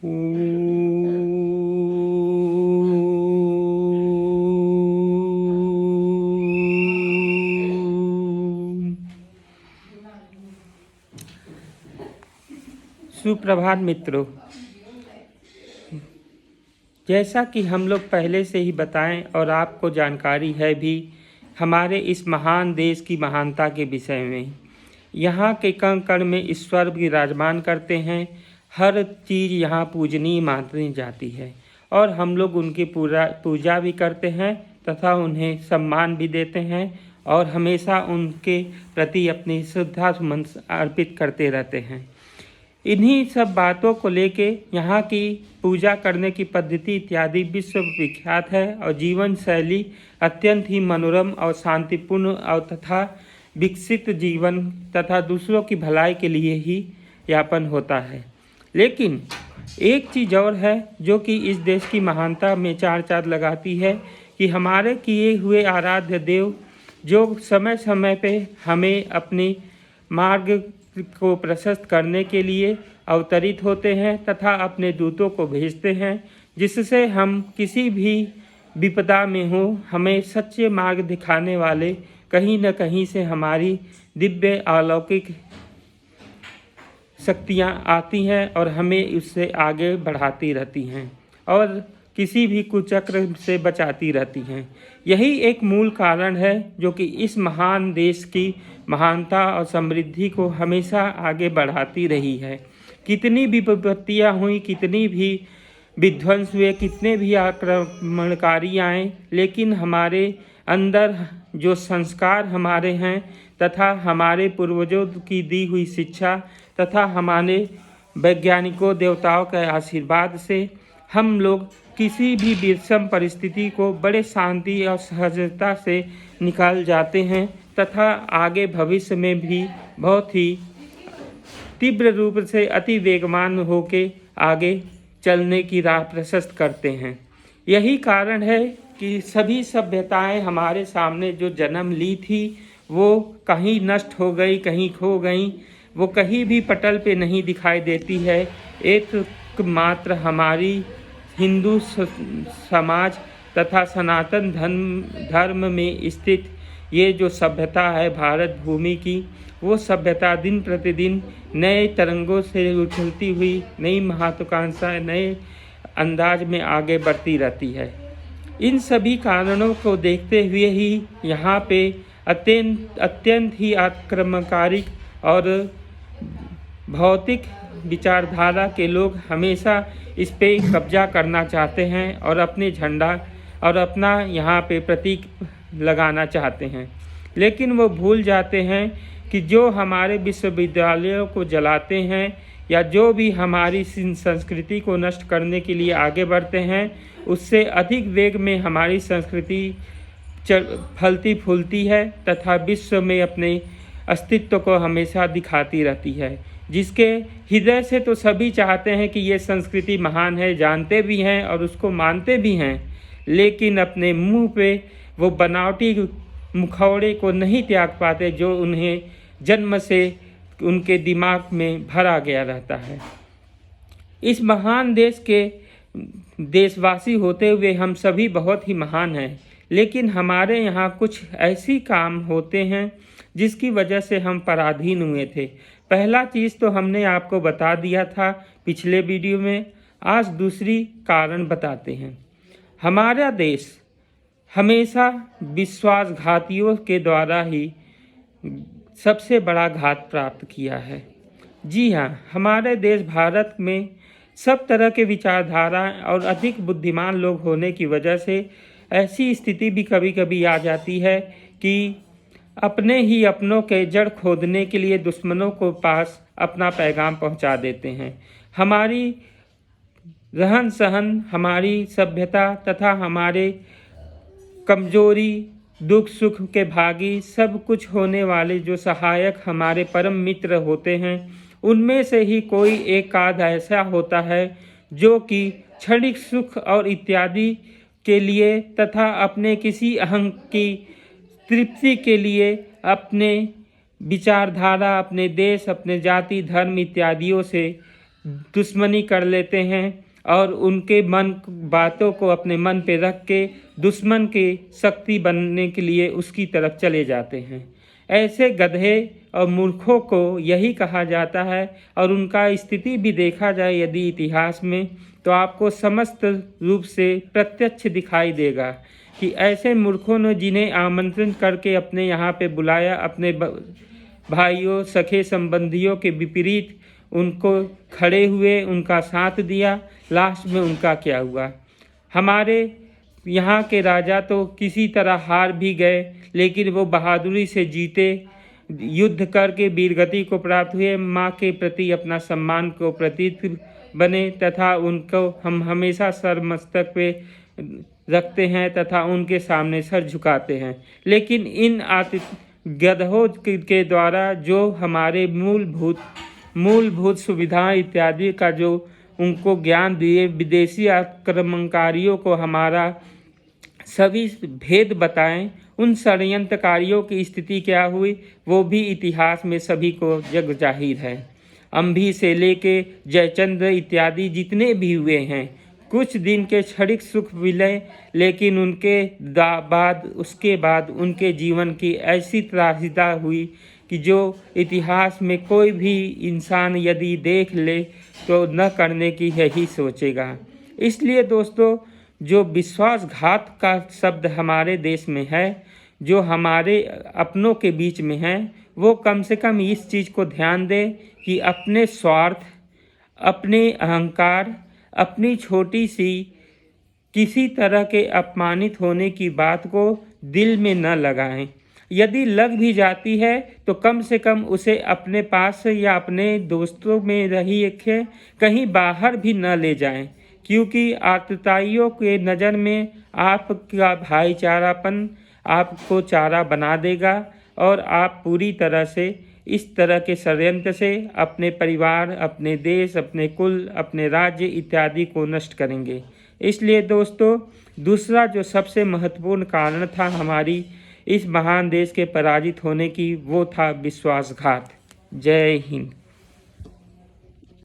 सुप्रभात मित्रों। जैसा कि हम लोग पहले से ही बताएं और आपको जानकारी है भी हमारे इस महान देश की महानता के विषय में। यहाँ के कण कण में ईश्वर विराजमान करते हैं। हर चीज़ यहाँ पूजनीय मानी जाती है और हम लोग उनकी पूजा भी करते हैं तथा उन्हें सम्मान भी देते हैं और हमेशा उनके प्रति अपनी श्रद्धा सुमन अर्पित करते रहते हैं। इन्हीं सब बातों को लेके यहाँ की पूजा करने की पद्धति इत्यादि विश्व विख्यात है और जीवन शैली अत्यंत ही मनोरम और शांतिपूर्ण और तथा विकसित जीवन तथा दूसरों की भलाई के लिए ही यापन होता है। लेकिन एक चीज़ और है जो कि इस देश की महानता में चार चांद लगाती है कि हमारे किए हुए आराध्य देव जो समय समय पे हमें अपने मार्ग को प्रशस्त करने के लिए अवतरित होते हैं तथा अपने दूतों को भेजते हैं, जिससे हम किसी भी विपदा में हो हमें सच्चे मार्ग दिखाने वाले कहीं न कहीं से हमारी दिव्य अलौकिक शक्तियाँ आती हैं और हमें उससे आगे बढ़ाती रहती हैं और किसी भी कुचक्र से बचाती रहती हैं। यही एक मूल कारण है जो कि इस महान देश की महानता और समृद्धि को हमेशा आगे बढ़ाती रही है। कितनी भी विपत्तियाँ हुई, कितनी भी विध्वंस हुए, कितने भी आक्रमणकारी आए, लेकिन हमारे अंदर जो संस्कार हमारे हैं तथा हमारे पूर्वजों की दी हुई शिक्षा तथा हमारे वैज्ञानिकों देवताओं के आशीर्वाद से हम लोग किसी भी विषम परिस्थिति को बड़े शांति और सहजता से निकाल जाते हैं तथा आगे भविष्य में भी बहुत ही तीव्र रूप से अति वेगवान होके आगे चलने की राह प्रशस्त करते हैं। यही कारण है कि सभी सभ्यताएं हमारे सामने जो जन्म ली थी वो कहीं नष्ट हो गई, कहीं खो गई, वो कहीं भी पटल पे नहीं दिखाई देती है। एकमात्र हमारी हिंदू समाज तथा सनातन धर्म में स्थित ये जो सभ्यता है भारत भूमि की, वो सभ्यता दिन प्रतिदिन नए तरंगों से उछलती हुई नई महत्वाकांक्षा नए अंदाज में आगे बढ़ती रहती है। इन सभी कारणों को देखते हुए ही यहाँ पे अत्यंत ही आक्रमणकारी और भौतिक विचारधारा के लोग हमेशा इस पे कब्जा करना चाहते हैं और अपने झंडा और अपना यहाँ पे प्रतीक लगाना चाहते हैं। लेकिन वो भूल जाते हैं कि जो हमारे विश्वविद्यालयों को जलाते हैं या जो भी हमारी संस्कृति को नष्ट करने के लिए आगे बढ़ते हैं, उससे अधिक वेग में हमारी संस्कृति फलती फूलती है तथा विश्व में अपने अस्तित्व को हमेशा दिखाती रहती है। जिसके हृदय से तो सभी चाहते हैं कि ये संस्कृति महान है, जानते भी हैं और उसको मानते भी हैं, लेकिन अपने मुंह पे वो बनावटी मुखौड़े को नहीं त्याग पाते जो उन्हें जन्म से उनके दिमाग में भरा गया रहता है। इस महान देश के देशवासी होते हुए हम सभी बहुत ही महान हैं, लेकिन हमारे यहाँ कुछ ऐसी काम होते हैं जिसकी वजह से हम पराधीन हुए थे। पहला चीज़ तो हमने आपको बता दिया था पिछले वीडियो में। आज दूसरी कारण बताते हैं। हमारा देश हमेशा विश्वासघातियों के द्वारा ही सबसे बड़ा घात प्राप्त किया है। जी हाँ, हमारे देश भारत में सब तरह के विचारधारा और अधिक बुद्धिमान लोग होने की वजह से ऐसी स्थिति भी कभी कभी आ जाती है कि अपने ही अपनों के जड़ खोदने के लिए दुश्मनों को पास अपना पैगाम पहुंचा देते हैं। हमारी रहन सहन, हमारी सभ्यता तथा हमारे कमजोरी, दुख सुख के भागी सब कुछ होने वाले जो सहायक हमारे परम मित्र होते हैं, उनमें से ही कोई एक आध ऐसा होता है जो कि क्षणिक सुख और इत्यादि के लिए तथा अपने किसी अहं की तृप्ति के लिए अपने विचारधारा, अपने देश, अपने जाति धर्म इत्यादियों से दुश्मनी कर लेते हैं और उनके मन बातों को अपने मन पे रख के दुश्मन के शक्ति बनने के लिए उसकी तरफ चले जाते हैं। ऐसे गधे और मूर्खों को यही कहा जाता है और उनका स्थिति भी देखा जाए यदि इतिहास में तो आपको समस्त रूप से प्रत्यक्ष दिखाई देगा कि ऐसे मूर्खों ने जिन्हें आमंत्रण करके अपने यहाँ पे बुलाया, अपने भाइयों सखे संबंधियों के विपरीत उनको खड़े हुए, उनका साथ दिया, लास्ट में उनका क्या हुआ। हमारे यहाँ के राजा तो किसी तरह हार भी गए, लेकिन वो बहादुरी से जीते, युद्ध करके वीरगति को प्राप्त हुए, माँ के प्रति अपना सम्मान को प्रतीक बने तथा उनको हम हमेशा सर मस्तक पे रखते हैं तथा उनके सामने सर झुकाते हैं। लेकिन इन गधों के द्वारा जो हमारे मूलभूत सुविधाएं इत्यादि का जो उनको ज्ञान दिए, विदेशी आक्रमणकारियों को हमारा सभी भेद बताएं, उन षड्यंत्रकारियों की स्थिति क्या हुई वो भी इतिहास में सभी को जग जाहिर है। अम्भी से लेके जयचंद्र इत्यादि जितने भी हुए हैं, कुछ दिन के क्षणिक सुख मिले, लेकिन उसके बाद उनके जीवन की ऐसी त्रासदिता हुई कि जो इतिहास में कोई भी इंसान यदि देख ले तो न करने की यही सोचेगा। इसलिए दोस्तों, जो विश्वासघात का शब्द हमारे देश में है, जो हमारे अपनों के बीच में है, वो कम से कम इस चीज़ को ध्यान दे कि अपने स्वार्थ, अपने अहंकार, अपनी छोटी सी किसी तरह के अपमानित होने की बात को दिल में न लगाएं। यदि लग भी जाती है तो कम से कम उसे अपने पास या अपने दोस्तों में रही रखें, कहीं बाहर भी न ले जाएं, क्योंकि आतताइयों के नज़र में आपका भाईचारापन आपको चारा बना देगा और आप पूरी तरह से इस तरह के षड्यंत्र से अपने परिवार, अपने देश, अपने कुल, अपने राज्य इत्यादि को नष्ट करेंगे। इसलिए दोस्तों, दूसरा जो सबसे महत्वपूर्ण कारण था हमारी इस महान देश के पराजित होने की, वो था विश्वासघात। जय हिंद।